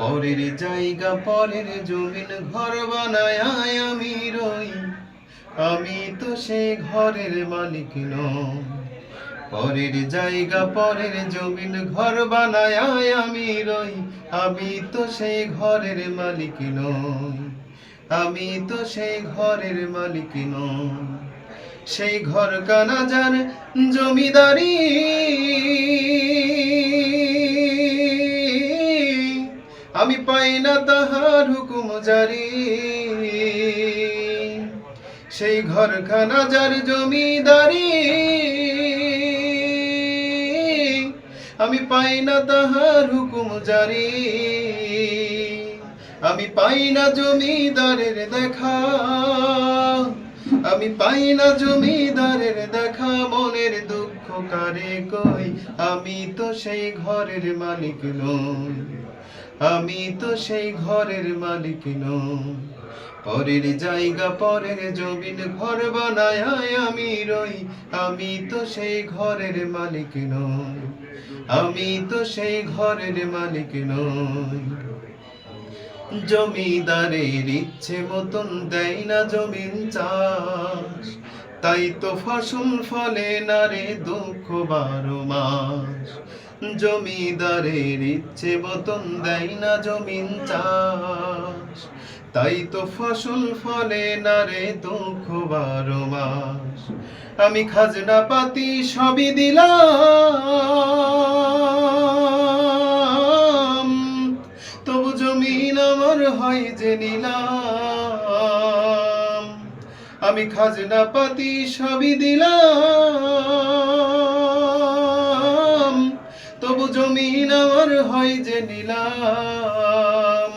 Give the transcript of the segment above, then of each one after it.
পরের জায়গা পরের জমিন ঘর বানায় আমি রই, আমি তো সেই ঘরের মালিক নই। পরের জায়গা পরের জমিন ঘর বানায় আমি রই, আমি তো সেই ঘরের মালিক নই। আমি তো সেই ঘরের মালিক নই। সেই ঘর কানা যার জমিদারি, আমি পাই না তাহার হুকুম জারি। সেই ঘরখানা যার জমিদারি, আমি পাই না তাহার হুকুম জারি। আমি পাই না জমিদারের দেখা, আমি পাই না জমিদারের দেখা। মনের দুঃখ কারে কই, আমি তো সেই ঘরের মালিক নই। আমি তো সেই ঘরের মালিক নই। পরের জায়গা পরের জমিন ঘর বানায় আমি রই, আমি তো সেই ঘরের মালিক নই। আমি তো সেই ঘরের মালিক নই। জমিদারের ইচ্ছে মতন দেয় না জমিন চাষ, তাই তো ফসল ফলে না রে দুঃখ 12 মাস। জমিদারের ইচ্ছে মতন দেয় না জমিন চাষ, তাই তো ফসল ফলে না রে দুঃখ 12 মাস। আমি খাজনা পাতি সবই দিলাম, তবু জমিন আমার হয় যে নিলাম। আমি খাজনা পাতি সবই দিলাম, তবু জমিন আমার হয় যে নিলাম।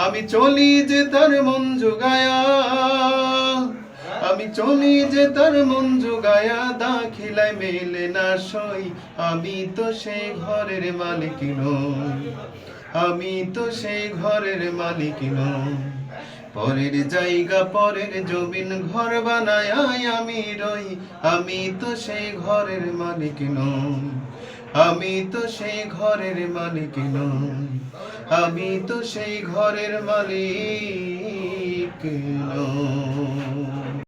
আমি চলি যে তার মন জোগায়া, আমি চলি যে তার মন জোগায়া, দাখিলায় মেলে না সই, আমি তো সেই ঘরের মালিক নই। আমি তো সেই ঘরের মালিক নই। পরের জায়গা পরের জমিন ঘর বানায় আমি রই, আমি তো সেই ঘরের মালিক নই। আমি তো সেই ঘরের মালিক নই। আমি তো সেই ঘরের মালিক নই।